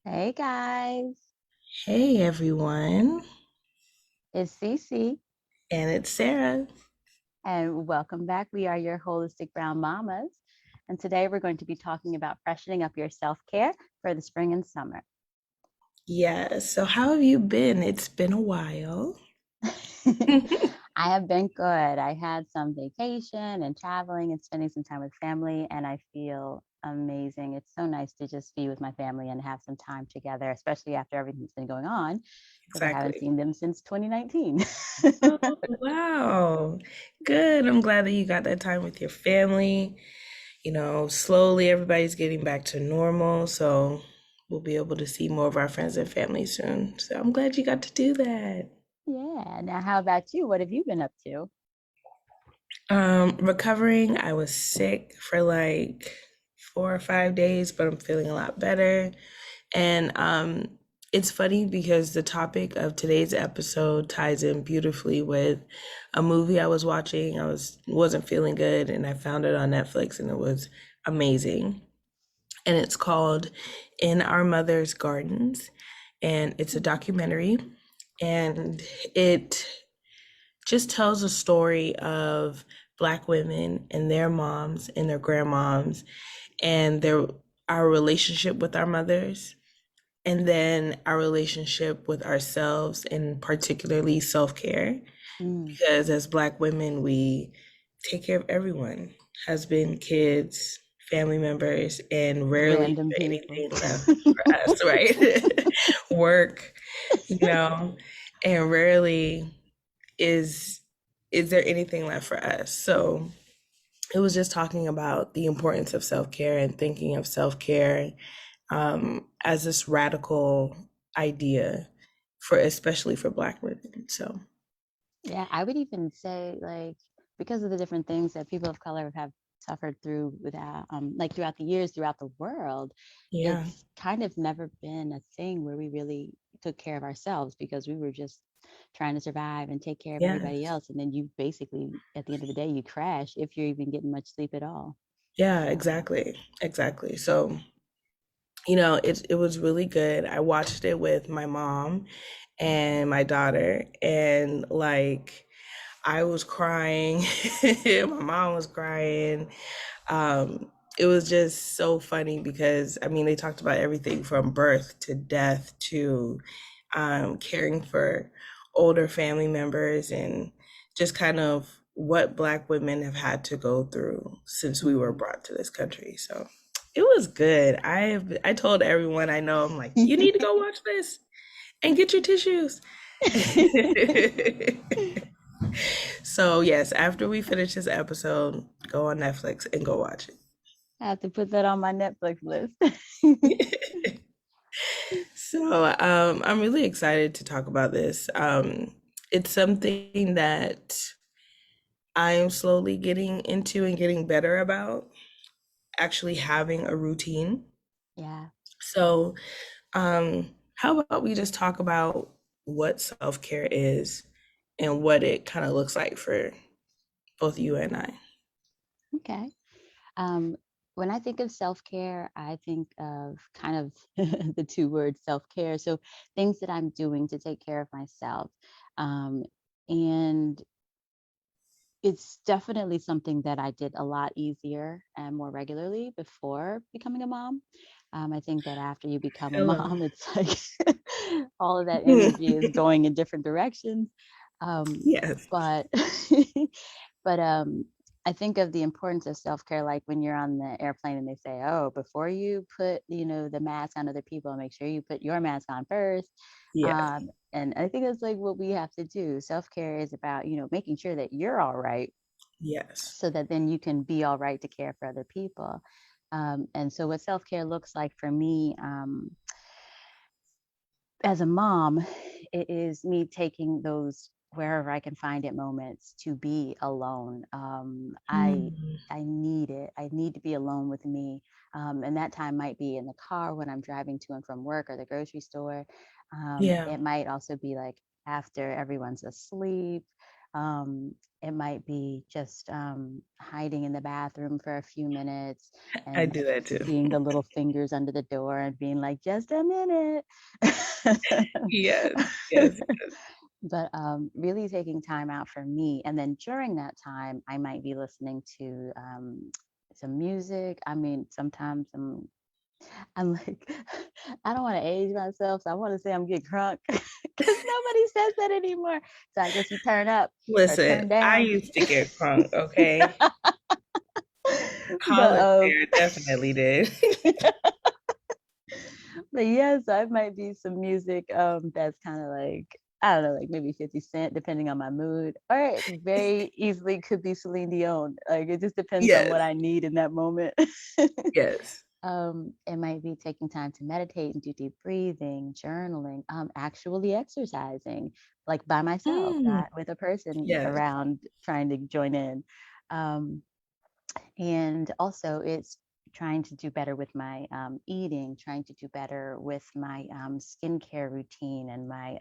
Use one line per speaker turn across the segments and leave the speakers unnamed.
Hey guys,
Hey everyone,
it's Cece,
and it's Sarah.
and welcome back. We are your holistic brown mamas, and today we're going to be talking about freshening up your self care for the spring and summer.
Yes, so how have you been? It's been a while.
I have been good. I had some vacation and traveling and spending some time with family, and I feel amazing. It's so nice to just be with my family and have some time together, especially after everything that's been going on, because I haven't
Exactly.
seen them since 2019.
Oh, wow. Good. I'm glad that you got that time with your family. Slowly everybody's getting back to normal, so we'll be able to see more of our friends and family soon. So I'm glad you got to do that.
Yeah. Now, how about you? What have you been up to?
Recovering, I was sick for like 4 or 5 days, but I'm feeling a lot better. And it's funny because the topic of today's episode ties in beautifully with a movie I was watching. Wasn't feeling good, and I found it on Netflix, and it was amazing. And it's called In Our Mother's Gardens, and it's a documentary, and it just tells a story of Black women and their moms and their grandmoms and their our relationship with our mothers, and then our relationship with ourselves, and particularly self-care,
Mm,
because as Black women we take care of everyone, husband, kids, family members, and rarely
random
is
people.
anything left for us, right? Work, you know, and rarely is is there anything left for us. So it was just talking about the importance of self-care and thinking of self-care as this radical idea for especially for Black women. So
Yeah, I would even say like because of the different things that people of color have suffered through without like throughout the years throughout the world,
yeah,
it's kind of never been a thing where we really took care of ourselves because we were just trying to survive and take care of
yeah,
everybody else. And then you basically at the end of the day you crash if you're even getting much sleep at all.
yeah, exactly. So it was really good. I watched it with my mom and my daughter, and like I was crying, my mom was crying. It was just so funny because I mean they talked about everything from birth to death to caring for older family members, and just kind of what Black women have had to go through since we were
Mhm.
brought to this country. So it was good. I told everyone I know, I'm like, you need to go watch this and get your tissues. So yes, after we finish this episode, go on Netflix and go watch
I have to put that on my Netflix list.
it. So I'm really excited to talk about this. It's something that I'm slowly getting into and getting better about, actually having a routine.
Yeah.
So how about we just talk about what self-care is and what it kind of looks like for both you and I.
Okay. Um, when I think of self care, I think of kind of the two words self care. So things that I'm doing to take care of myself. Um, and it's definitely something that I did a lot easier and more regularly before becoming a mom. I think that after you become a
Hello.
mom, it's like all of that energy is going in different directions. Um,
Yes.
but but I think of the importance of self-care, like when you're on the airplane and they say, "Oh, before you put, the mask on other people, make sure you put your mask on first."
Yes.
And I think that's like what we have to do. Self-care is about, making sure that you're all right
Yes.
so that then you can be all right to care for other people. And so, what self care looks like for me as a mom, it is me taking those wherever I can find it moments to be alone.
Mm.
I need it. I need to be alone with me, and that time might be in the car when I'm driving to and from work or the grocery store.
Yeah.
It might also be like after everyone's asleep. It might be just hiding in the bathroom for a few minutes
I
and
do that too.
seeing the little fingers under the door and being like, just a minute.
Yes, yes,
But really taking time out for me. And then during that time, I might be listening to some music. I mean, sometimes I'm like, I don't want to age myself, so I want to say I'm getting crunk because nobody says that anymore. So I guess you turn up or
listen,
turn
I
down.
used to get crunk, okay?
but
College there definitely did.
but yes, I might be some music that's kind of like, I don't know, like maybe 50 Cent, depending on my mood. Or it very easily could be Celine Dion. Like it just depends on what
Yes,
I need in that moment.
yes.
It might be taking time to meditate and do deep breathing, journaling, actually exercising, like by myself,
Mm,
not with a person
yes,
around trying to join in. Um, and also, it's trying to do better with my eating, trying to do better with my skincare routine and my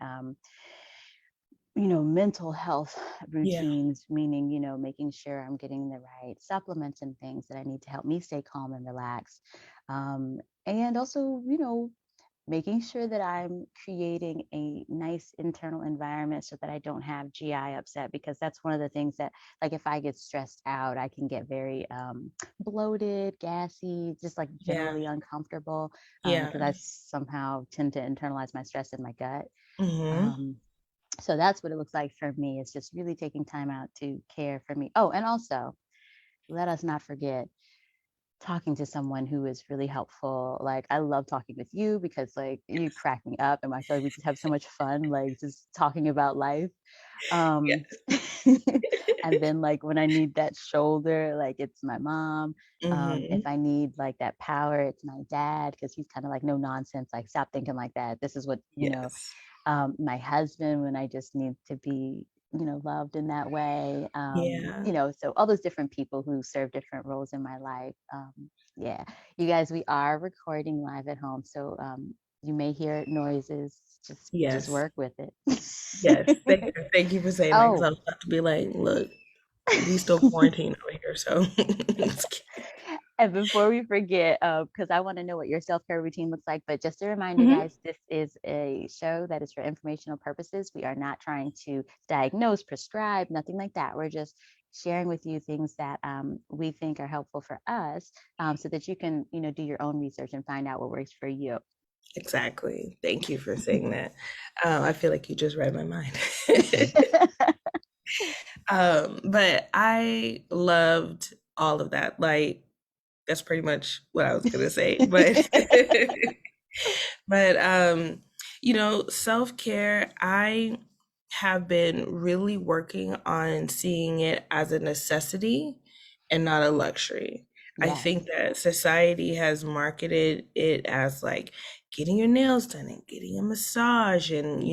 mental health
yeah,
routines, meaning, making sure I'm getting the right supplements and things that I need to help me stay calm and relaxed. And also, making sure that I'm creating a nice internal environment so that I don't have GI upset, because that's one of the things that, like, if I get stressed out, I can get very bloated, gassy, just like
yeah,
generally uncomfortable
yeah.
because I somehow tend to internalize my stress in my gut.
Mm-hmm.
Um, so that's what it looks like for me. It's just really taking time out to care for me. Oh, and also let us not forget talking to someone who is really helpful. Like I love talking with you because like you crack me up and I feel like we just have so much fun, like just talking about life.
Yeah.
Um and then like when I need that shoulder, like it's my mom. If
Mm-hmm.
I need like that power, it's my dad because he's kind of like no nonsense, like stop thinking like that. This is what,
Yes.
my husband when I just need to be, loved in that way.
Yeah.
So all those different people who serve different roles in my life. Yeah, you guys, we are recording live at home, so you may hear noises. Just
Yes.
work with
Yes.
it.
Thank you for saying that because I
Oh,
was about to be like, look, we still quarantine over here, so
and before we forget, because I want to know what your self care routine looks like, but just a reminder,
Mhm.
guys, this is a show that is for informational purposes. We are not trying to diagnose, prescribe, nothing like that. We're just sharing with you things that we think are helpful for us, so that you can, do your own research and find out what works for you.
Exactly. Thank you for saying that. I feel like you just read my mind. But I loved all of that. Like, that's pretty much what I was gonna say. But but self-care, I have been really working on seeing it as a necessity and not a luxury. I think
Yes.
that society has marketed it as like getting your nails done and getting a massage and,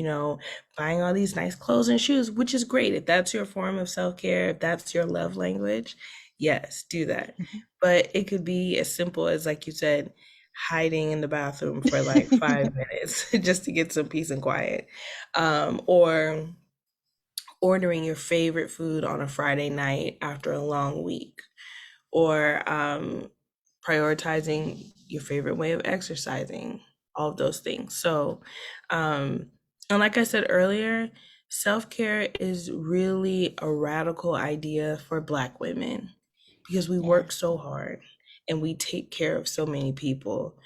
buying all these nice clothes and shoes, which is great. If that's your form of self-care, if that's your love language, yes, do that. But it could be as simple as, like you said, hiding in the bathroom for like 5 minutes just to get some peace and quiet. Or ordering your favorite food on a Friday night after a long week, or prioritizing your favorite way of exercising, all of those things. So, and like I said earlier, self care is really a radical idea for Black women because we work
Yes.
so hard and we take care of so many people.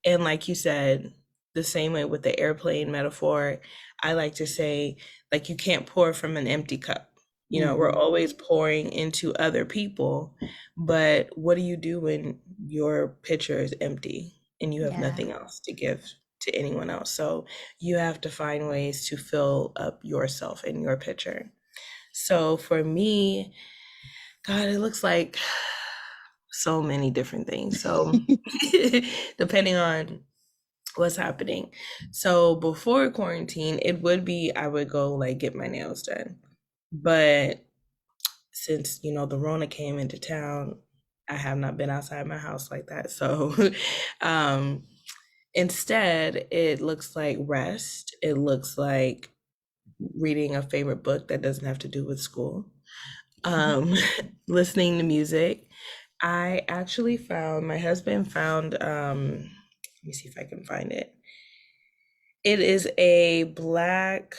And like you said, the same way with the airplane metaphor, I like to say, like, you can't pour from an empty cup. We're
Hmm.
always pouring into other people, but what do you do when your pitcher is empty and you have
Yeah.
nothing else to give to anyone else? So you have to find ways to fill up yourself and your pitcher. So for me, God, it looks like so many different things. So depending on what's happening. So before quarantine, it would be I would go like get my nails done. But since, the Rona came into town, I have not been outside my house like that. So um instead it looks like rest. It looks like reading a favorite book that doesn't have to do with school, um, listening to music. I actually found, my husband found, let me see if I can find it. It is a Black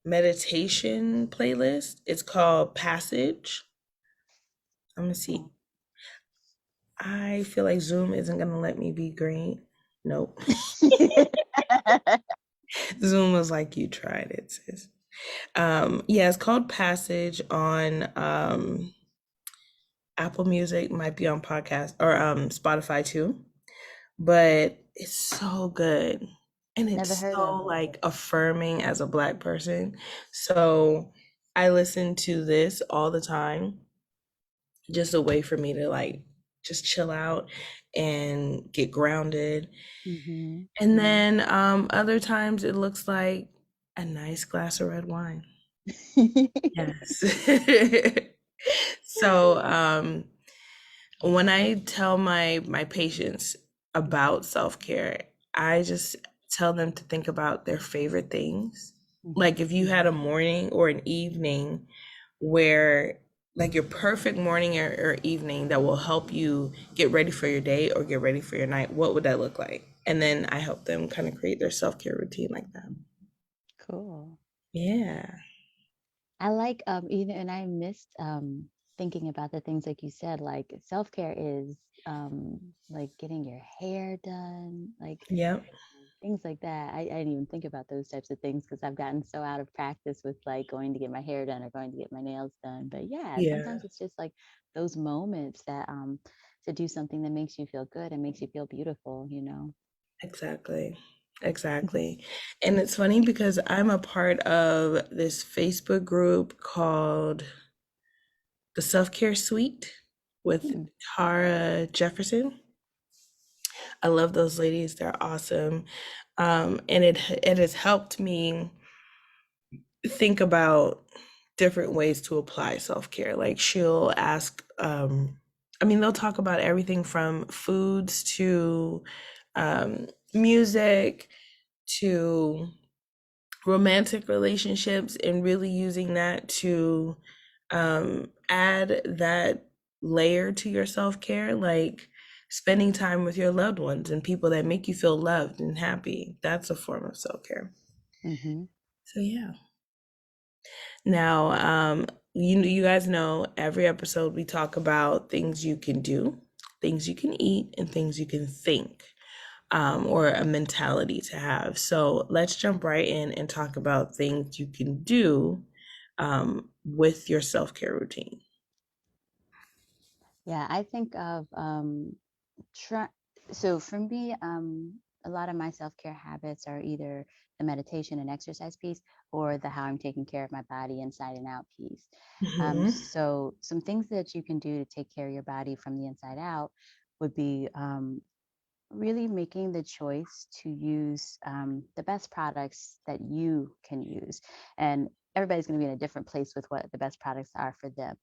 meditation playlist. It's called Passage. I'm gonna see.
Oh.
I feel like Zoom isn't gonna let me be green. Nope. Zoom was like, you tried it, sis. Yeah, it's called Passage on Apple Music, might be on podcast or Spotify too. But it's so good. And
Never
it's
heard of
so
it.
like affirming as a Black person. So I listen to this all the time, just a way for me to like just chill out and get grounded.
Hmm.
And then other times it looks like a nice glass of red wine. Yes. So when I tell my patients about self-care, I just tell them to think about their favorite things. Like
Hmm.
if you had a morning or an evening where like your perfect morning or evening that will help you get ready for your day or get ready for your night, what would that look like? And then I help them kind of create their self-care routine like that.
Cool.
Yeah.
I like even and I missed thinking about the things like you said, like self-care is like getting your hair done, like
Yep.
things like that. I didn't even think about those types of things because I've gotten so out of practice with like going to get my hair done or going to get my nails done. But yeah,
Yeah.
sometimes it's just like those moments that to do something that makes you feel good and makes you feel beautiful, you know.
Exactly. Exactly. And it's funny because I'm a part of this Facebook group called the Self Care Suite with
Hmm.
Tara Jefferson. I love those ladies. They're awesome. And it has helped me think about different ways to apply self-care. Like she'll ask, I mean, they'll talk about everything from foods to music to romantic relationships, and really using that to add that layer to your self-care, like spending time with your loved ones and people that make you feel loved and happy. That's a form of self-care.
Hmm.
So yeah. Now, you guys know every episode we talk about things you can do, things you can eat, and things you can think, or a mentality to have. So let's jump right in and talk about things you can do with your self care routine.
Yeah, I think of try so for me, a lot of my self-care habits are either the meditation and exercise piece or the how I'm taking care of my body inside and out piece.
Hmm.
So some things that you can do to take care of your body from the inside out would be really making the choice to use the best products that you can use. And everybody's going to be in a different place with what the best products are for them.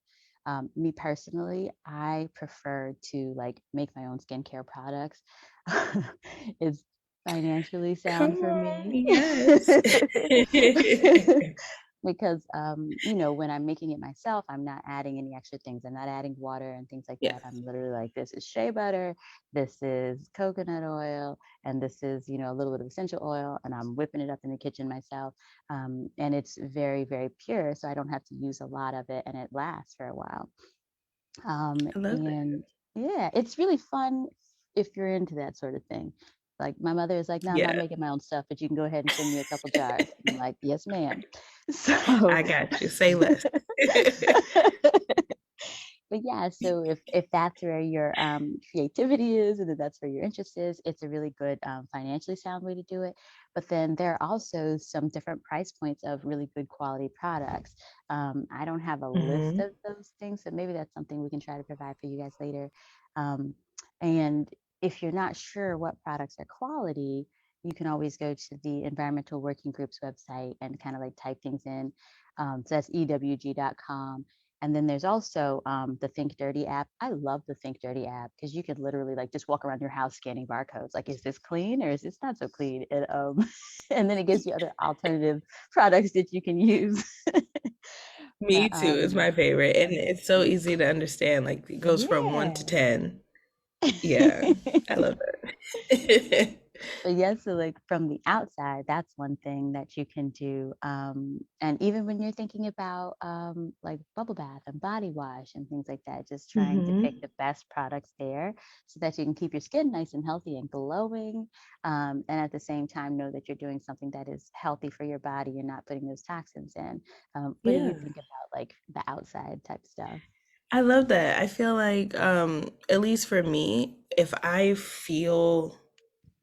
Me personally, I prefer to like make my own skincare products. It's financially sound
Come
for
on,
me.
yes.
Because when I'm making it myself, I'm not adding any extra things. I'm not adding water and things like that.
Yes,
I'm literally like, this is shea butter, this is coconut oil, and this is a little bit of essential oil, and I'm whipping it up in the kitchen myself. And it's very, very pure, so I don't have to use a lot of it, and it lasts for a while.
I love it.
And yeah, it's really fun if you're into that sort of thing. Like my mother is like, no, I'm not
Yeah,
making my own stuff, but you can go ahead and send me a couple jars. And I'm like, yes, ma'am. So,
I got you. Say less.
but yeah, so if that's where your creativity is and if that's where your interest is, it's a really good financially sound way to do it. But then there are also some different price points of really good quality products. I don't have a list
Hmm.
of those things, so maybe that's something we can try to provide for you guys later. um, and if you're not sure what products are quality, you can always go to the environmental working group's website and kind of like type things in. So that's ewg.com, And then there's also the Think Dirty app. I love the Think Dirty app because you could literally like just walk around your house scanning barcodes. Like, is this clean or is this not so clean? And and then it gives you other alternative products that you can use.
Me
But
too. It's my favorite. And it's so easy to understand. Like it goes from one to
yeah.
10. Yeah. I love it.
But yeah, so like from the outside, that's one thing that you can do. And even when you're thinking about like bubble bath and body wash and things like that, just trying to pick
Hmm.
the best products there so that you can keep your skin nice and healthy and glowing. And at the same time, know that you're doing something that is healthy for your body and not putting those toxins in. What do you
Yeah.
think about like the outside type stuff?
I love that. I feel like, at least for me, if I feel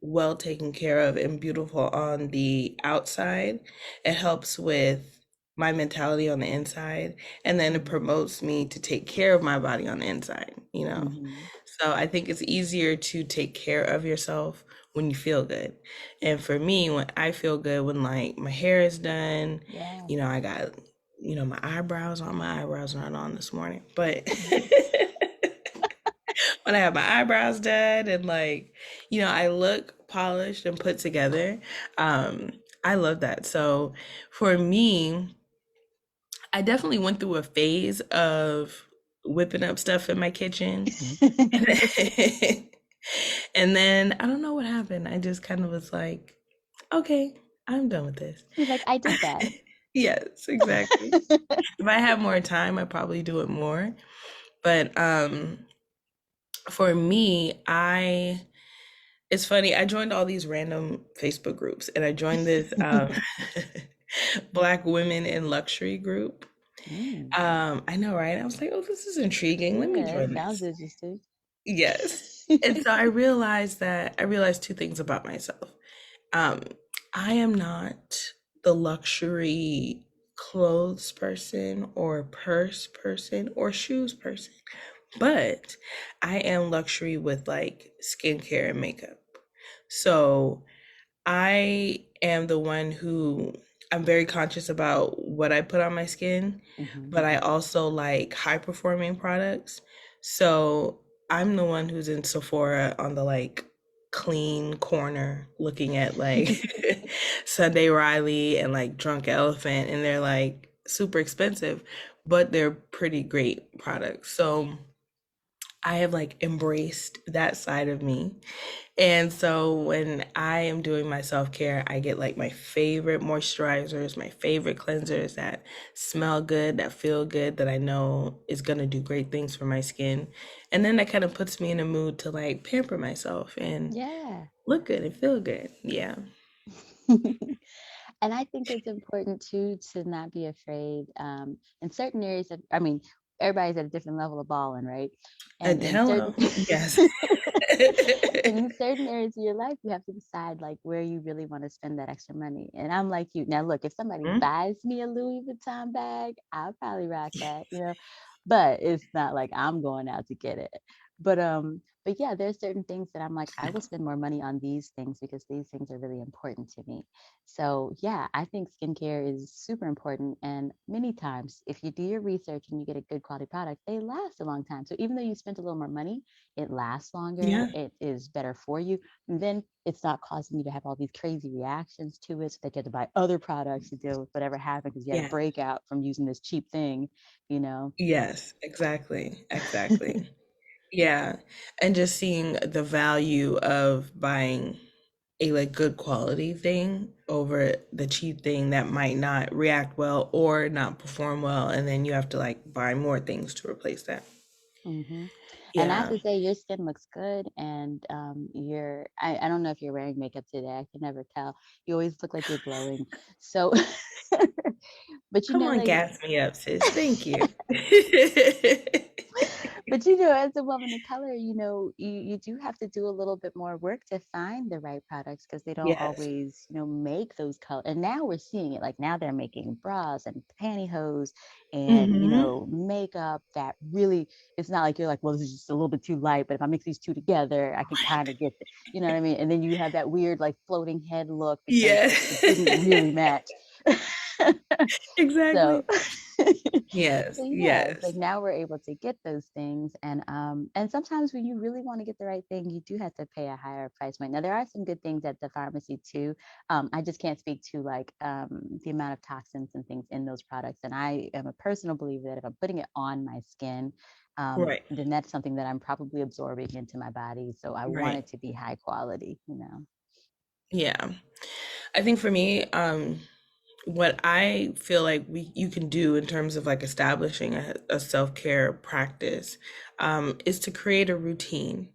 well taken care of and beautiful on the outside, it helps with my mentality on the inside. And then it
Mm-hmm.
promotes me to take care of my body on the inside, you know?
Mm-hmm.
So I think it's easier to take care of yourself when you feel good. And for me, when I feel good, when like my hair is done,
Yeah.
I got, my eyebrows aren't on this morning, but when I have my eyebrows done and like, I look polished and put together, um, I love that. So for me, I definitely went through a phase of whipping up stuff in my kitchen. And then I don't know what happened. I just kind of was like, okay, I'm done with this.
You're like, I did that.
Yes, exactly. If I had more time, I'd probably do it more. But for me, it's funny, I joined all these random Facebook groups and I joined this Black women in luxury group.
Mm.
I know, right? I was like, oh, this is intriguing. Let me
Yeah, it
join
sounds
this.
interesting.
Yes. And so I realized two things about myself. Um, I am not the luxury clothes person or purse person or shoes person, but I am luxury with like skincare and makeup. So I am the one who I'm very conscious about what I put on my skin,
Hmm.
but I also like high performing products. So I'm the one who's in Sephora on the like clean corner looking at like Sunday Riley and like Drunk Elephant, and they're like super expensive, but they're pretty great products. So I have like embraced that side of me. And so when I am doing my self care, I get like my favorite moisturizers, my favorite cleansers that smell good, that feel good, that I know is going to do great things for my skin. And then that kind of puts me in a mood to like pamper myself and
Yeah.
look good and feel good. Yeah.
And I think it's important too to not be afraid. In certain areas of, I mean, everybody's at a different level of balling, right? And
And
in certain
hello. Yes.
in certain areas of your life, you have to decide like where you really want to spend that extra money. And I'm like you. Now, look, if somebody
Mhm.
buys me a Louis Vuitton bag, I'll probably rock that, but it's not like I'm going out to get it. But yeah, there's certain things that I'm like, I will spend more money on these things because these things are really important to me. So yeah, I think skincare is super important. And many times, if you do your research and you get a good quality product, they last a long time. So even though you spent a little more money, it lasts longer,
Yeah.
it is better for you. And then it's not causing you to have all these crazy reactions to it so that you have to buy other products to deal with whatever happened because you had a
Yeah.
breakout from using this cheap thing, you know?
Yes, exactly. Exactly. Yeah. And just seeing the value of buying a like good quality thing over the cheap thing that might not react well or not perform well, and then you have to like buy more things to replace that.
Hmm. And I have
Yeah.
to say, your skin looks good, and I don't know if you're wearing makeup today. I can never tell. You always look like you're glowing. So, but
Come on,
like,
gas me up, sis. Thank you.
but as a woman of color, you do have to do a little bit more work to find the right products because they don't
Yes.
always, make those colors. And now we're seeing it. Like now they're making bras and pantyhose and,
Hmm.
makeup that really, it's not like you're like, well, this is just a little bit too light, but if I mix these two together, I can kind of get, you know what I mean? And then you have that weird like floating head look because
Yeah.
it didn't really match. So
Exactly. Yes,
So yeah, it's like
yes.
now we're able to get those things, and sometimes when you really want to get the right thing, you do have to pay a higher price point. Now there are some good things at the pharmacy too. I just can't speak to like the amount of toxins and things in those products. And I am a personal believer that if I'm putting it on my skin,
Right,
then that's something that I'm probably absorbing into my body. So I want
right.
it to be high quality, you know.
Yeah. I think for me, what I feel like you can do in terms of like establishing a self-care practice, is to create a routine.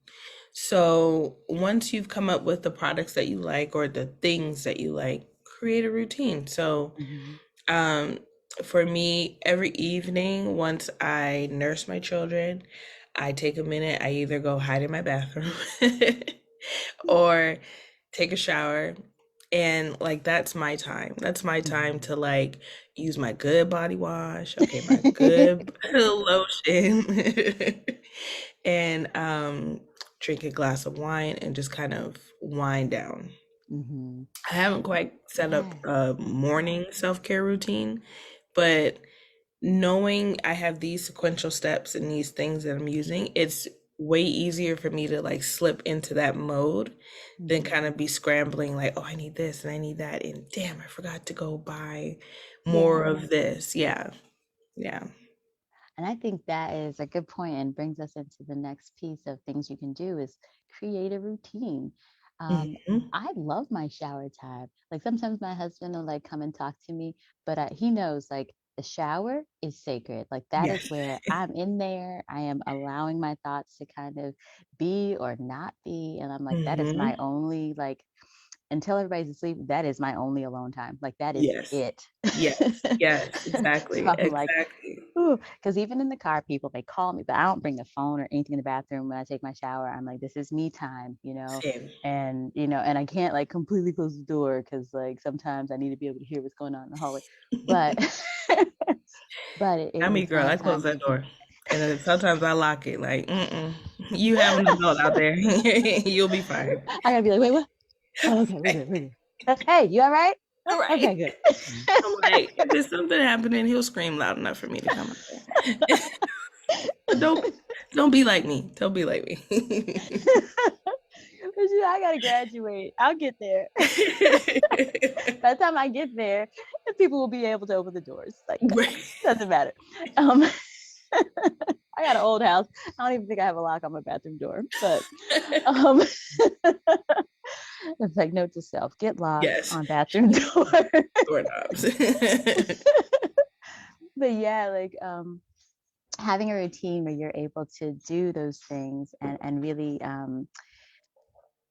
So once you've come up with the products that you like or the things that you like, create a routine. So
Hmm.
um, for me, every evening, once I nurse my children, I take a minute. I either go hide in my bathroom or take a shower. And like, that's my time. That's my time
Hmm.
to like use my good body wash, okay, my good lotion, and drink a glass of wine and just kind of wind down.
Hmm.
I haven't quite set up
Yeah.
a morning self-care routine, but knowing I have these sequential steps and these things that I'm using, it's way easier for me to like slip into that mode than
Hmm.
kind of be scrambling like, oh, I need this and I need that. And damn, I forgot to go buy more
Yeah.
of this. Yeah. Yeah.
And I think that is a good point and brings us into the next piece of things you can do is create a routine. Um,
Hmm.
I love my shower time. Like sometimes my husband will like come and talk to me, but he knows like the shower is sacred. Like that is
Yes.
where I'm in there. I am allowing my thoughts to kind of be or not be. And I'm like, that is my
Hmm.
only like until everybody's asleep, that is my only alone time. Like that is
Yes.
it.
Yes. Yes.
So
Exactly.
I'm like,
Exactly.
because even in the car, people they call me, but I don't bring the phone or anything in the bathroom when I take my shower. I'm like, this is me time, you know,
Same.
and I can't like completely close the door because like sometimes I need to be able to hear what's going on in the hallway, but but it
I mean,
is
girl,
my
I close
time
that
to be.
door. And then sometimes I lock it like, mm-mm. You have an adult out there. You'll be fine.
I gotta be like, wait, what? Oh, okay, we're good, we're good. Hey, you all right?
All
Okay,
right.
good.
I'm like, if there's something happening, he'll scream loud enough for me to come out there. But don't be like me. Don't be like me.
But I gotta graduate. I'll get there. By the time I get there, people will be able to open the doors. Like
Right.
doesn't matter. Um, I got an old house. I don't even think I have a lock on my bathroom door. But um, it's like note to self: get locks
Yes.
on bathroom door.
Doorknobs.
But yeah, like having a routine where you're able to do those things and really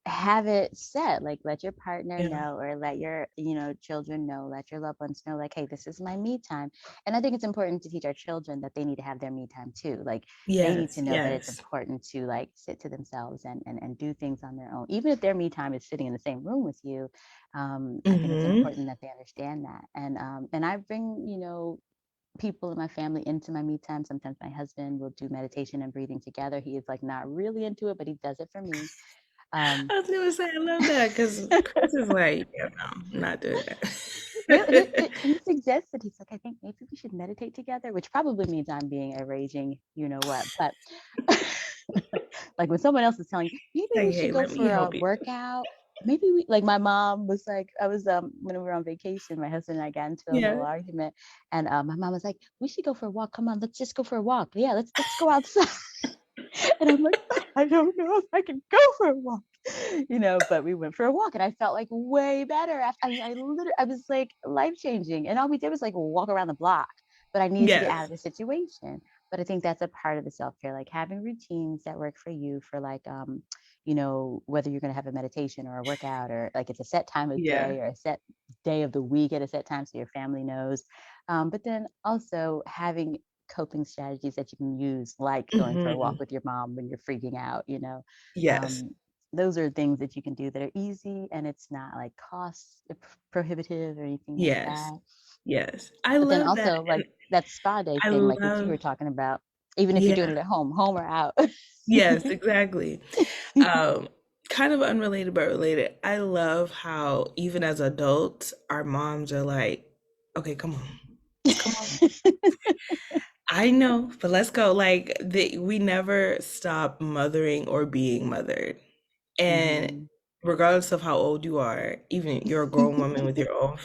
have it set, like let your partner
Yeah.
know or let your children know, let your loved ones know, like, hey, this is my me time. And I think it's important to teach our children that they need to have their me time too. Like they need
Yes.
to know that it's
Yes.
important to like sit to themselves and do things on their own, even if their me time is sitting in the same room with you. I think it's
Hmm.
important that they understand that. And I bring people in my family into my me time. Sometimes my husband will do meditation and breathing together. He is like not really into it, but he does it for me. um
I was gonna say I love that because Chris is like, yeah, no, I'm not doing
really,
that.
he suggested, he's like, I think maybe we should meditate together, which probably means I'm being a raging, you know what, but like when someone else is telling you, maybe we
Like,
should
hey,
go
let me
for a
help you.
workout. Maybe we like my mom was like, I was when we were on vacation, my husband and I got into a little
Yeah.
argument, and my mom was like, we should go for a walk. Come on, let's just go for a walk. Yeah, let's go outside. And I'm like, I don't know if I can go for a walk, but we went for a walk and I felt like way better. After, I literally, I was like life changing. And all we did was like walk around the block, but I needed to get out
Yes.
of the situation. But I think that's a part of the self care, like having routines that work for you for like, whether you're going to have a meditation or a workout or like it's a set time of
Yeah.
day or a set day of the week at a set time so your family knows. But then also having coping strategies that you can use, like going for a walk
Hmm.
with your mom when you're freaking out.
Yes.
Um, those are things that you can do that are easy and it's not like cost prohibitive or anything like
Yes.
that.
Yes. I
But then
love that.
also
And
like that spa day
I
thing, like that you
love,
were talking about, even if you're
yeah.
doing it at home or out.
Yes, exactly. Um, Kind of unrelated but related. I love how even as adults, our moms are like, okay, come on. Come on. I know, but let's go. Like we never stop mothering or being mothered. And
Mhm.
regardless of how old you are, even you're a grown woman with your own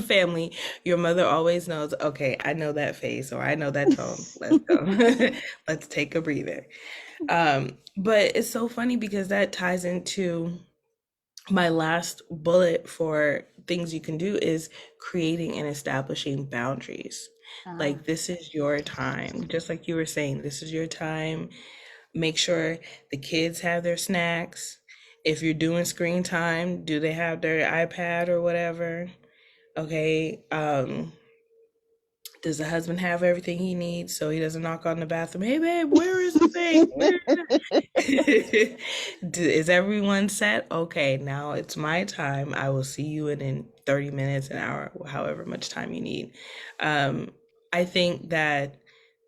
family, your mother always knows, okay, I know that face or I know that tone. Let's go. Let's take a breather. But it's so funny because that ties into my last bullet for things you can do is creating and establishing boundaries.
Ah.
Like, this is your time. Just like you were saying, this is your time. Make sure the kids have their snacks. If you're doing screen time, do they have their iPad or whatever? Okay. Does the husband have everything he needs so he doesn't knock on the bathroom? Hey, babe, where is the thing? Where is everyone set? Okay, now it's my time. I will see you in 30 minutes, an hour, however much time you need. Um, I think that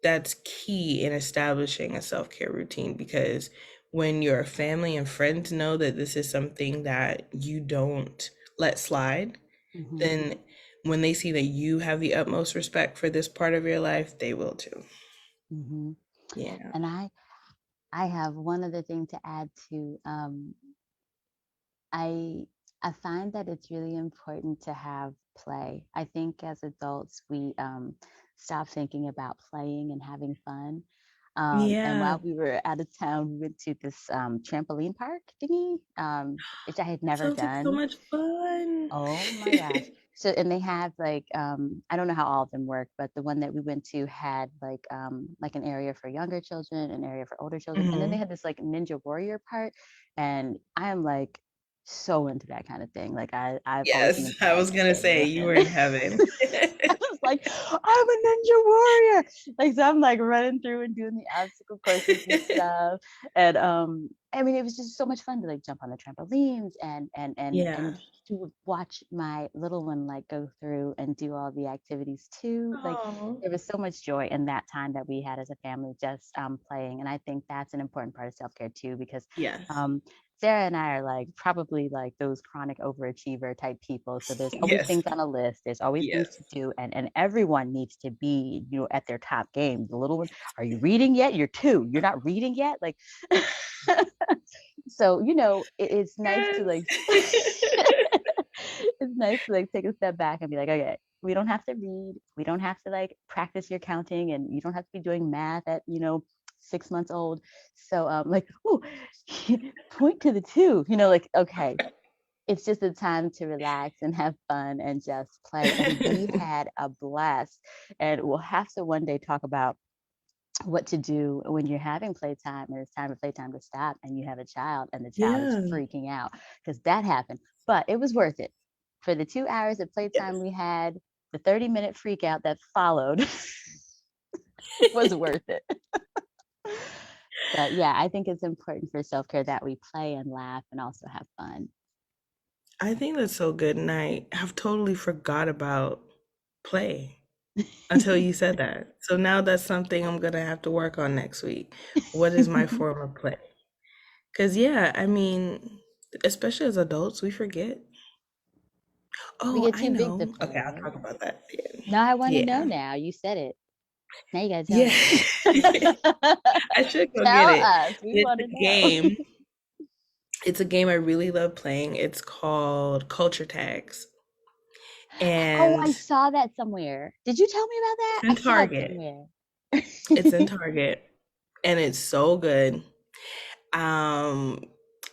that's key in establishing a self-care routine because when your family and friends know that this is something that you don't let slide,
Mhm.
then when they see that you have the utmost respect for this part of your life, they will too.
Mhm.
Yeah.
And I have one other thing to add to I I find that it's really important to have play. I think as adults we stop thinking about playing and having fun. And
Yeah.
while we were out of town, we went to this trampoline park thingy, which I had never
Sounds like so
done.
much fun.
Oh my gosh. So, and they have like, I don't know how all of them work, but the one that we went to had like an area for younger children, an area for older children, and then they
Hmm.
had this like Ninja Warrior part. And I am like so into that kind of thing. Like I've always been
Yes,
into
I
like
was gonna say you were
animation.
in heaven.
I was like, I'm a ninja warrior. Like, so I'm like running through and doing the obstacle courses and stuff. And I mean, it was just so much fun to like jump on the trampolines and
Yeah.
to watch my little one like go through and do all the activities too. Like,
Oh,
there was so much joy in that time that we had as a family just playing. And I think that's an important part of self-care too, because
yes.
um Sarah and I are like probably like those chronic overachiever type people. So there's always
Yes.
things on a list. There's always things
Yes.
to do, and everyone needs to be, at their top game. The little one, are you reading yet? You're two. You're not reading yet. Like, so it's nice to like,
Yes.
it's nice to like take a step back and be like, okay, we don't have to read. We don't have to like practice your counting, and you don't have to be doing math at 6 months old. So like, oh, point to the two. Like, okay, it's just a time to relax and have fun and just play. And we had a blast. And we'll have to one day talk about what to do when you're having playtime and it's time for playtime to stop and you have a child and the child is
Yeah.
freaking out, because that happened. But it was worth it. For the 2 hours of playtime
Yes.
we had, the 30-minute freak out that followed was worth it. But yeah, I think it's important for self care that we play and laugh and also have fun.
I think that's so good, and I have totally forgot about play until you said that. So now that's something I'm gonna have to work on next week. What is my form of play? Because, yeah, I mean, especially as adults, we forget.
We
Oh,
get
I
too big to
know. Okay, I'll
play.
talk about that then.
Now I want to know
Yeah.
now. You said it. Now you gotta tell
Yeah.
me.
I should go get
Tell
it.
us. We
It's
want
a
to know.
game. It's a game I really love playing. It's called Culture Tags.
Oh, I
And
saw that somewhere. Did you tell me about
it's
that? I
in
saw it
Target.
somewhere.
It's in Target. And it's so good. Um,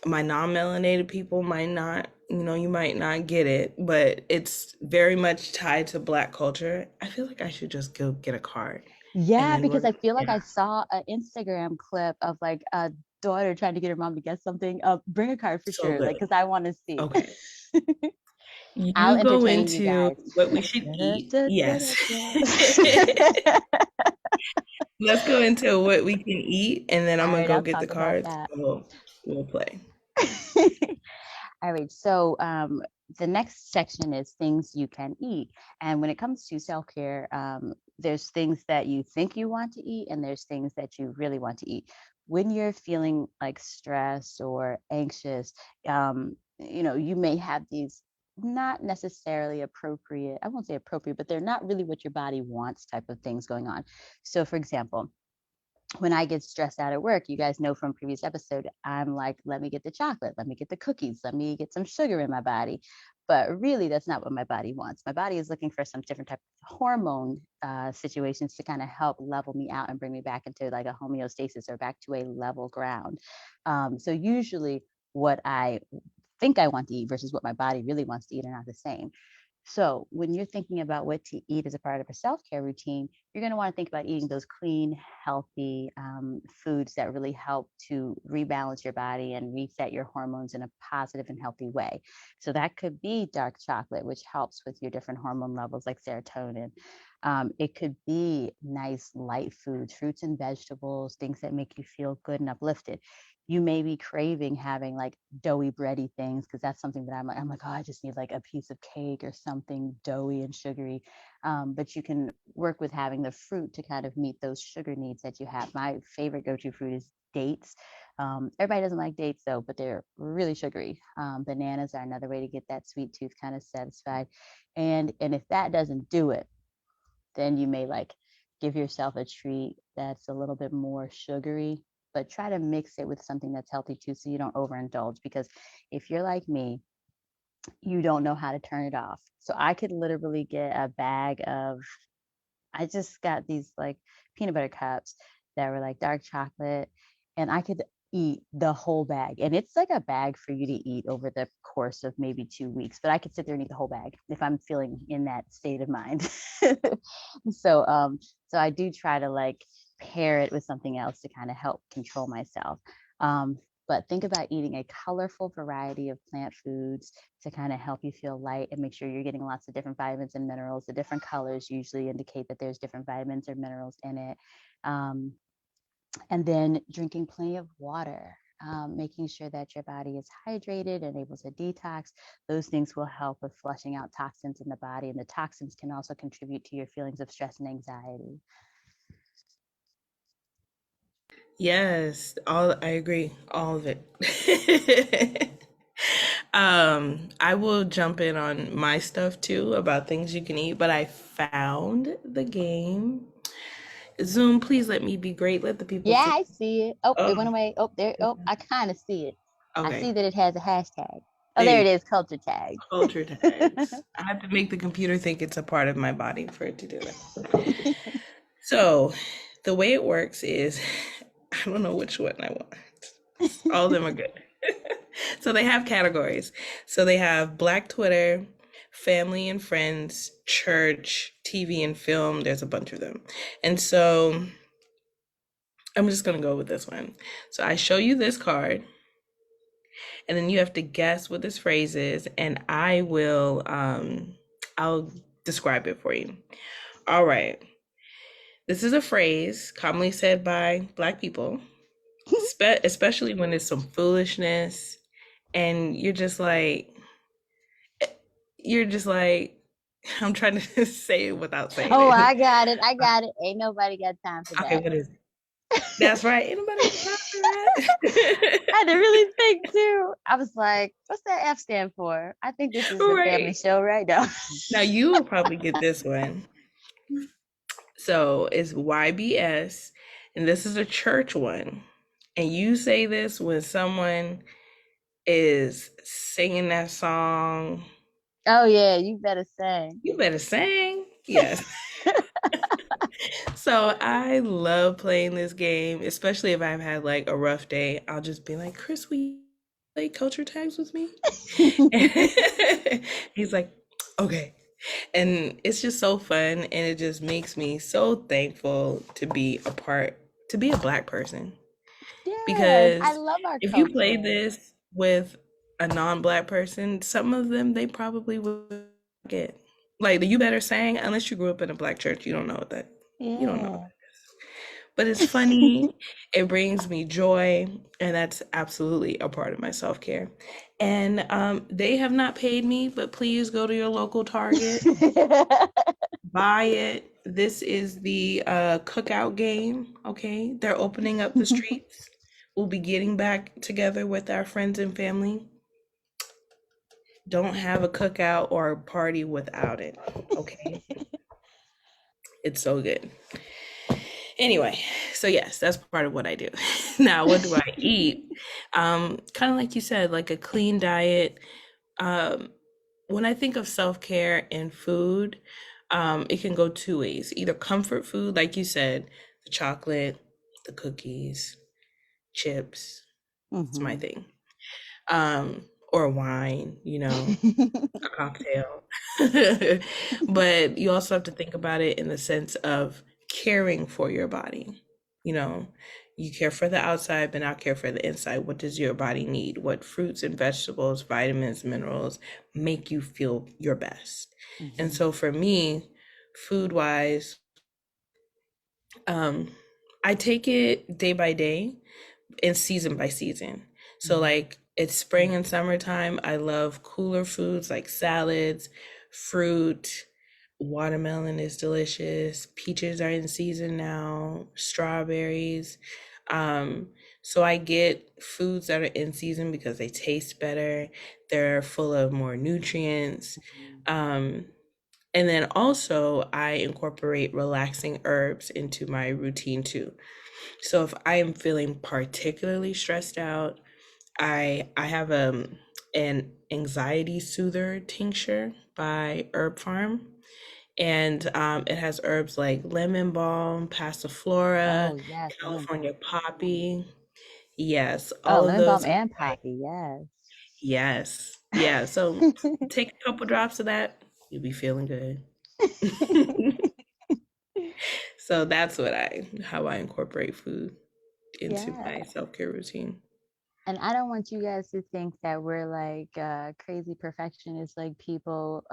my non-melanated people might not, you might not get it, but it's very much tied to Black culture. I feel like I should just go get a card, and
Yeah,
then
because I feel like
yeah,
I saw an Instagram clip of like a daughter trying to get her mom to get something. Bring a card for
so
sure,
good.
like because I want to see.
Okay,
I'll
you go
entertain you
into
guys.
what we should eat. Yes. Let's go into what we can eat, and then I'm
All
gonna
right,
go
I'll
get the
talk about
cards.
that.
And we'll play.
All right. So the next section is things you can eat. And when it comes to self care, there's things that you think you want to eat, and there's things that you really want to eat. When you're feeling like stressed or anxious, you may have these not necessarily appropriate. I won't say appropriate, but they're not really what your body wants type of things going on. So, for example, when I get stressed out at work, you guys know from previous episode, I'm like, let me get the chocolate, let me get the cookies, let me get some sugar in my body. But really, that's not what my body wants. My body is looking for some different type of hormone situations to kind of help level me out and bring me back into like a homeostasis or back to a level ground. So usually, what I think I want to eat versus what my body really wants to eat are not the same. So, when you're thinking about what to eat as a part of a self care routine, you're going to want to think about eating those clean, healthy foods that really help to rebalance your body and reset your hormones in a positive and healthy way. So, that could be dark chocolate, which helps with your different hormone levels like serotonin. It could be nice, light foods, fruits and vegetables, things that make you feel good and uplifted. You may be craving having like doughy bready things because that's something that I'm like, oh, I just need like a piece of cake or something doughy and sugary. But you can work with having the fruit to kind of meet those sugar needs that you have. My favorite go-to fruit is dates. Everybody doesn't like dates though, but they're really sugary. Bananas are another way to get that sweet tooth kind of satisfied. And if that doesn't do it, then you may like give yourself a treat that's a little bit more sugary, but try to mix it with something that's healthy too so you don't overindulge. Because if you're like me, you don't know how to turn it off. So I could literally get a bag of, I just got these like peanut butter cups that were like dark chocolate, and I could eat the whole bag. And it's like a bag for you to eat over the course of maybe 2 weeks, but I could sit there and eat the whole bag if I'm feeling in that state of mind. so, so I do try to like pair it with something else to kind of help control myself. But think about eating a colorful variety of plant foods to kind of help you feel light and make sure you're getting lots of different vitamins and minerals. The different colors usually indicate that there's different vitamins or minerals in it. Um, and then drinking plenty of water, making sure that your body is hydrated and able to detox. Those things will help with flushing out toxins in the body. And the toxins can also contribute to your feelings of stress and anxiety.
Yes, all I agree, all of it. I will jump in on my stuff too about things you can eat, but I found the game. Zoom, please let me be great. Let the people
Yeah,
see.
I see it. Oh,
Oh,
it went away. Oh, there. Oh, I kind of see it. I
okay.
see that it has a hashtag. Oh,
There
there
you
it
go.
is, culture tag.
Culture tags. I have to make the computer think it's a part of my body for it to do it. So, the way it works is, I don't know which one I want. All of them are good. So they have categories. So they have Black Twitter, family and friends, church, TV and film. There's a bunch of them. And so I'm just going to go with this one. So I show you this card, and then you have to guess what this phrase is, and I'll describe it for you. All right. This is a phrase commonly said by Black people, especially when it's some foolishness and you're just like, I'm trying to say it without saying
Oh,
it.
I got it. I got it. Ain't nobody got time for
Okay,
that.
what is it? That's right. Ain't nobody got time for that.
I had to really think too. I was like, what's that F stand for? I think this is a family
Right.
show right now.
Now you will probably get this one. So it's YBS, and this is a church one. And you say this when someone is singing that song.
Oh yeah, you better sing.
You better sing. Yes. So I love playing this game, especially if I've had like a rough day. I'll just be like, Chris, will you play culture tags with me? He's like, okay. And it's just so fun, and it just makes me so thankful to be a Black person.
Yes, I
Because
love our
if you play
culture.
this with a non-Black person, some of them they probably would get like the you better sang unless you grew up in a Black church. You don't know.
Yeah.
But it's funny. It brings me joy, and that's absolutely a part of my self-care. And they have not paid me, but please go to your local Target, buy it. This is the cookout game. Okay, they're opening up the streets. We'll be getting back together with our friends and family. Don't have a cookout or a party without it. Okay, it's so good. Anyway, so yes, that's part of what I do. Now, what do I eat? Kind of like you said, like a clean diet. Um, when I think of self-care and food, it can go two ways. Either comfort food, like you said, the chocolate, the cookies, chips, it's my
Hmm.
thing. Or wine, a cocktail. But you also have to think about it in the sense of caring for your body. You know, you care for the outside, but not care for the inside. What does your body need? What fruits and vegetables, vitamins, minerals make you feel your best? And
Hmm.
so for me, food wise, um, I take it day by day and season by season. So
Hmm.
like it's spring and summertime. I love cooler foods like salads, fruit, watermelon is delicious. Peaches are in season now, strawberries. Um, so I get foods that are in season because they taste better. They're full of more nutrients. Um, and then also I incorporate relaxing herbs into my routine too. So if I am feeling particularly stressed out, I have an anxiety soother tincture by Herb Farm, and it has herbs like lemon balm, passiflora,
Oh yes, lemon
California
balm.
poppy. Yes,
Oh,
all of
lemon balm
those.
and poppy. Yes.
Yes, yeah. So take a couple drops of that, you'll be feeling good. So that's how I incorporate food into
Yeah.
my self-care routine.
And I don't want you guys to think that we're like crazy perfectionists, like people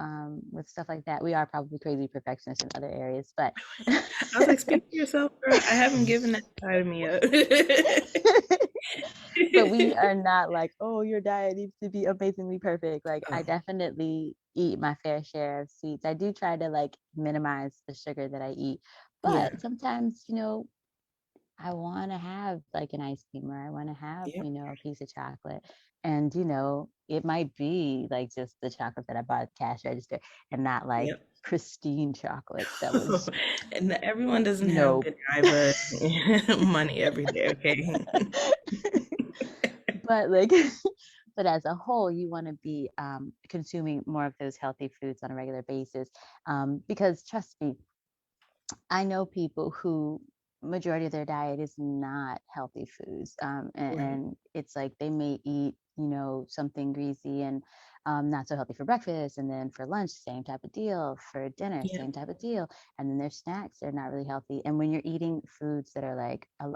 with stuff like that. We are probably crazy perfectionists in other areas, but
I was like, speak for yourself, girl. I haven't given that side of me up.
but we are not like, oh, your diet needs to be amazingly perfect. Like I
Oh,
definitely eat my fair share of sweets. I do try to like minimize the sugar that I eat,
yeah.
but sometimes, I want to have like an ice cream or I want to have,
Yep.
a piece of chocolate. And, it might be like just the chocolate that I bought at the cash register and not like
Yep.
pristine chocolate that was,
And everyone doesn't
you
have
know,
Godiva money every day, okay?
but like, but as a whole, you want to be consuming more of those healthy foods on a regular basis. Because trust me, I know people who majority of their diet is not healthy foods,
Right.
and it's like they may eat, something greasy and not so healthy for breakfast, and then for lunch, same type of deal. For dinner,
Yeah.
same type of deal, and then their snacks are not really healthy. And when you're eating foods that are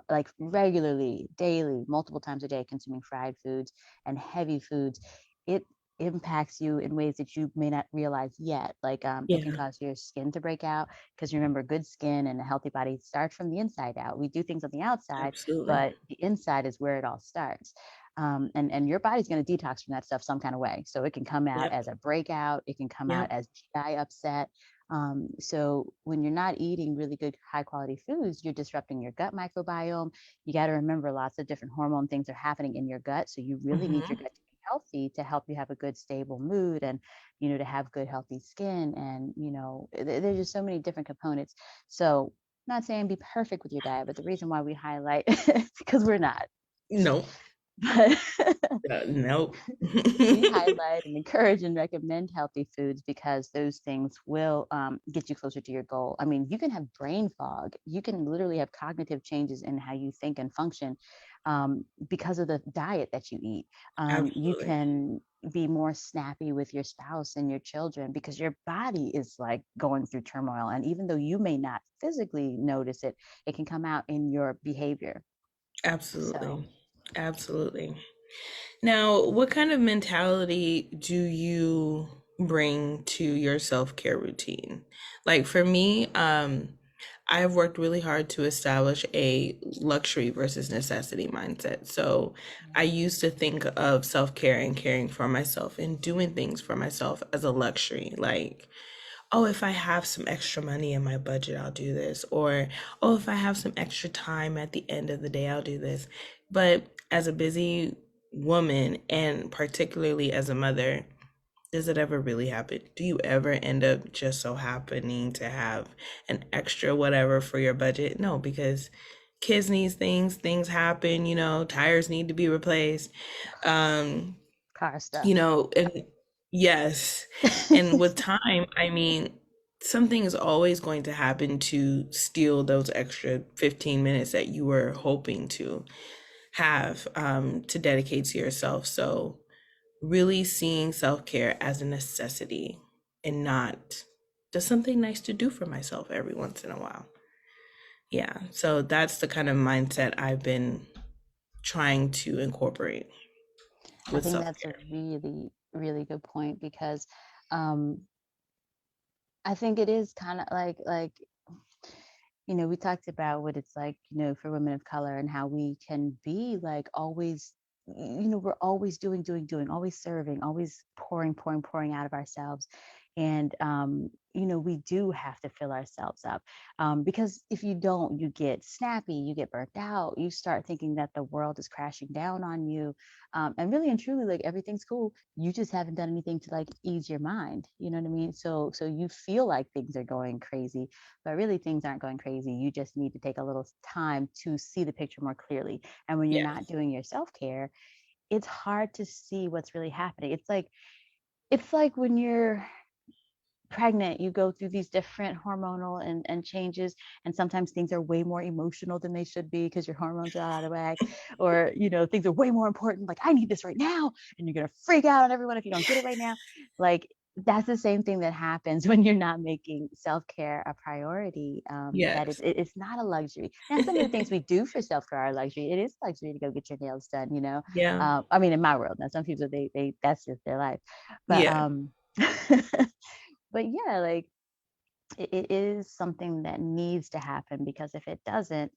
like regularly, daily, multiple times a day, consuming fried foods and heavy foods, it impacts you in ways that you may not realize yet. Like it can
Yeah.
cause your skin to break out because remember, good skin and a healthy body starts from the inside out. We do things on the outside,
Absolutely.
but the inside is where it all starts. And your body's going to detox from that stuff some kind of way. So it can come out
Yep.
as a breakout. It can come out
Yep.
as GI upset. So when you're not eating really good, high quality foods, you're disrupting your gut microbiome. You got to remember lots of different hormone things are happening in your gut. So you really need your
Hmm.
gut to be healthy to help you have a good, stable mood and to have good healthy skin and there's just so many different components. So not saying be perfect with your diet, but the reason why we highlight because we're not,
Nope.
but
Nope.
we highlight and encourage and recommend healthy foods because those things will get you closer to your goal. I mean, you can have brain fog. You can literally have cognitive changes in how you think and function because of the diet that you eat. You
Absolutely.
can be more snappy with your spouse and your children because your body is like going through turmoil. And even though you may not physically notice it, it can come out in your behavior. So,
Absolutely. Absolutely. Now, what kind of mentality do you bring to your self-care routine? Like for me, I have worked really hard to establish a luxury versus necessity mindset. So I
yeah.
used to think of self-care and caring for myself and doing things for myself as a luxury. Like, oh, if I have some extra money in my budget, I'll do this. Or, oh, if I have some extra time at the end of the day, I'll do this. But as a busy woman, and particularly as a mother, Does it ever really happen? Do you ever end up just so happening to have an extra whatever for your budget? No, because kids need things, things happen, tires need to be replaced. Um,
Car stuff.
and yes. And with time, I mean, something is always going to happen to steal those extra 15 minutes that you were hoping to have to dedicate to yourself. So, really seeing self care as a necessity and not just something nice to do for myself every once in a while. Yeah. So, that's the kind of mindset I've been trying to incorporate
I
with
think
self
that's a
care.
really, really good point because um, I think it is kind of like we talked about what it's like, for women of color and how we can be like always, we're always doing, always serving, always pouring out of ourselves. And, we do have to fill ourselves up because if you don't, you get snappy, you get burnt out, you start thinking that the world is crashing down on you. And really and truly, like everything's cool. You just haven't done anything to like ease your mind. You know what I mean? So you feel like things are going crazy, but really things aren't going crazy. You just need to take a little time to see the picture more clearly. And when you're
Yeah.
not doing your self-care, it's hard to see what's really happening. It's like when you're pregnant, you go through these different hormonal and changes, and sometimes things are way more emotional than they should be because your hormones are out of whack, or things are way more important, like I need this right now, and you're going to freak out on everyone if you don't get it right now. Like that's the same thing that happens when you're not making self-care a priority. That
Yes.
it's not a luxury. Now some of the things we do for self-care are luxury. It is a luxury to go get your nails done.
Yeah.
I mean, in my world, now some people, they that's just their life, but
Yeah.
but yeah, like it is something that needs to happen because if it doesn't,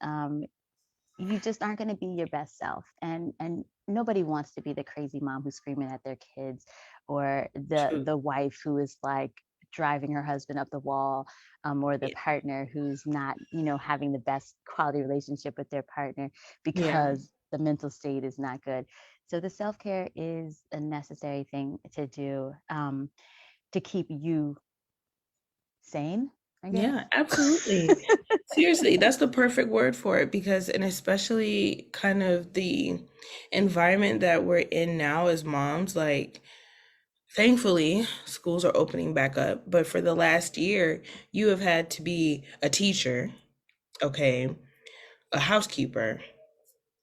you just aren't going to be your best self. And nobody wants to be the crazy mom who's screaming at their kids, or the
True.
the wife who is like driving her husband up the wall, or the
Yeah.
partner who's not having the best quality relationship with their partner
Yeah.
because the mental state is not good. So the self-care is a necessary thing to do, to keep you sane, I
Yeah,
guess.
absolutely. Seriously, that's the perfect word for it because, and especially kind of the environment that we're in now as moms, like, thankfully, schools are opening back up. But for the last year, you have had to be a teacher, okay, a housekeeper,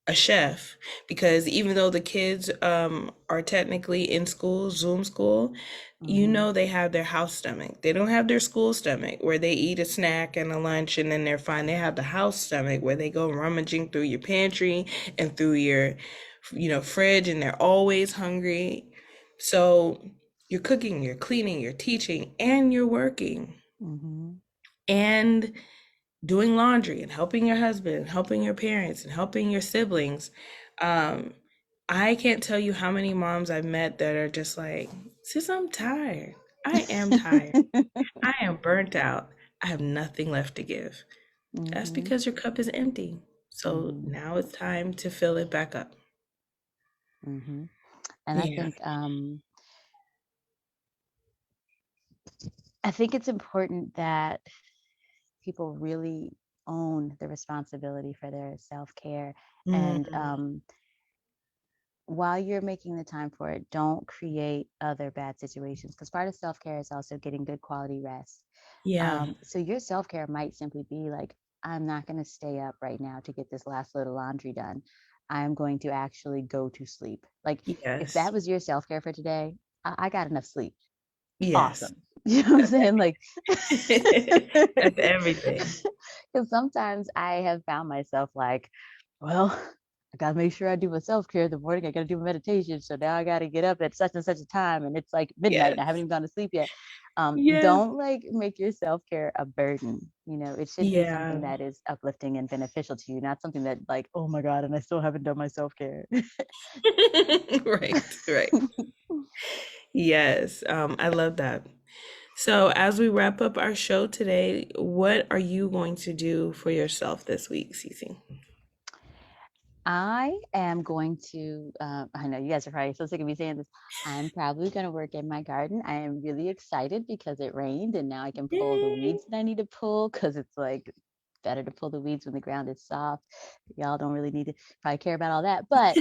a chef, because even though the kids are technically in school, Zoom school,
Hmm.
they have their house stomach. They don't have their school stomach where they eat a snack and a lunch and then they're fine. They have the house stomach where they go rummaging through your pantry and through your fridge, and they're always hungry. So you're cooking, you're cleaning, you're teaching, and you're working.
Hmm.
And doing laundry and helping your husband, helping your parents, and helping your siblings. Um, I can't tell you how many moms I've met that are just like, sis, I'm tired. I am tired. I am burnt out. I have nothing left to give. That's
Hmm.
because your cup is empty. So
Hmm.
now it's time to fill it back up.
Hmm. And
Yeah.
I think it's important that people really own the responsibility for their self-care. And
Mm,
while you're making the time for it, don't create other bad situations, because part of self-care is also getting good quality rest.
yeah.
So your self-care might simply be like, I'm not going to stay up right now to get this last load of laundry done. I'm going to actually go to sleep. Like, if
Yes.
that was your self-care for today, I got enough sleep.
Yes.
Awesome. You know what I'm
That's
saying? Like,
That's everything.
because sometimes I have found myself like, well, I gotta make sure I do my self-care in the morning. I gotta do my meditation. So now I gotta get up at such and such a time, and it's like midnight
Yes.
and I haven't even gone to sleep yet.
Yes.
Don't like make your self-care a burden. It should be something
Yeah.
that is uplifting and beneficial to you, not something that like, oh my God, and I still haven't done my self-care.
Right, right. Yes, I love that. So, as we wrap up our show today, what are you going to do for yourself this week, Cece?
I am going to, I know you guys are probably so sick of me saying this. I'm probably going to work in my garden. I am really excited because it rained and now I can pull the
Yay.
weeds that I need to pull because it's like better to pull the weeds when the ground is soft. Y'all don't really need to probably care about all that. But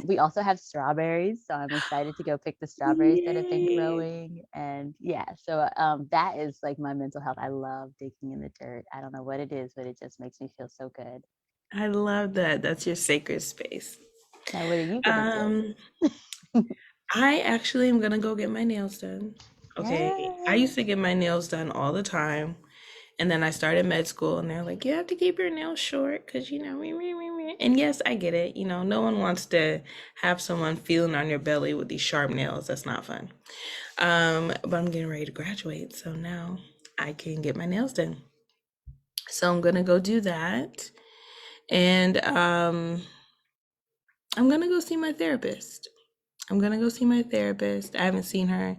we also have strawberries. So I'm excited to go pick the strawberries that have been
Yay.
growing. And yeah, so that is like my mental health. I love digging in the dirt. I don't know what it is, but it just makes me feel so good.
I love that. That's your sacred space.
Now, what are you going to do?
Um, I actually am gonna go get my nails done. Okay. I
Yeah,
used to get my nails done all the time. And then I started med school and they're like, you have to keep your nails short because, you know, meh, meh, meh, meh. And yes, I get it. You know, no one wants to have someone feeling on your belly with these sharp nails. That's not fun. But I'm getting ready to graduate. So now I can get my nails done. So I'm going to go do that. And I'm going to go see my therapist. I'm gonna go see my therapist. I haven't seen her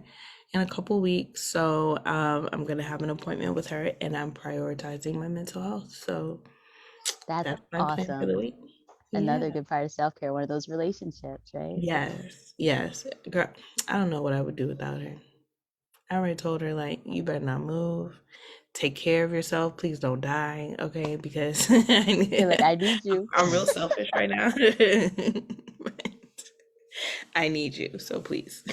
in a couple weeks, so I'm gonna have an appointment with her, and I'm prioritizing my mental health. So
that's
that's my plan for the
awesome.
week.
Another
Yeah.
good part of self-care, one of those relationships, right?
Yes. Yes. Girl, I don't know what I would do without her. I already told her like, you better not move. Take care of yourself. Please don't die, okay? Because
You're like, I need you.
I'm real selfish right now. But I need you, so please.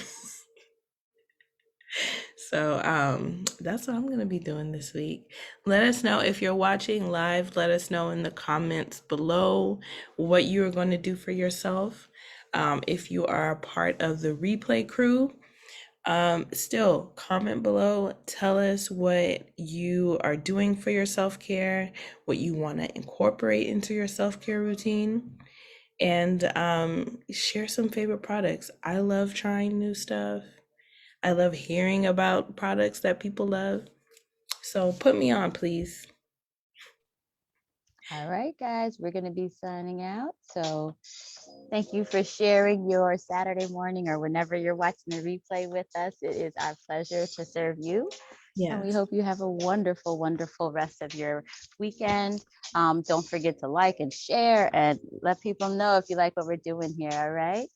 So that's what I'm gonna be doing this week. Let us know if you're watching live. Let us know in the comments below what you are going to do for yourself. If you are a part of the replay crew, still comment below. Tell us what you are doing for your self-care, what you want to incorporate into your self-care routine, and share some favorite products. I love trying new stuff. I love hearing about products that people love. So put me on, please.
All right, guys, we're going to be signing out. So thank you for sharing your Saturday morning or whenever you're watching the replay with us. It is our pleasure to serve you. And we
Yes.
hope you have a wonderful, wonderful rest of your weekend. Don't forget to like and share and let people know if you like what we're doing here. All right.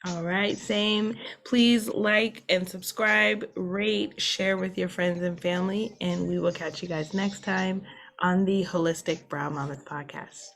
All right. Same. Please like and subscribe, rate, share with your friends and family. And we will catch you guys next time on the Holistic Brown Mamas podcast.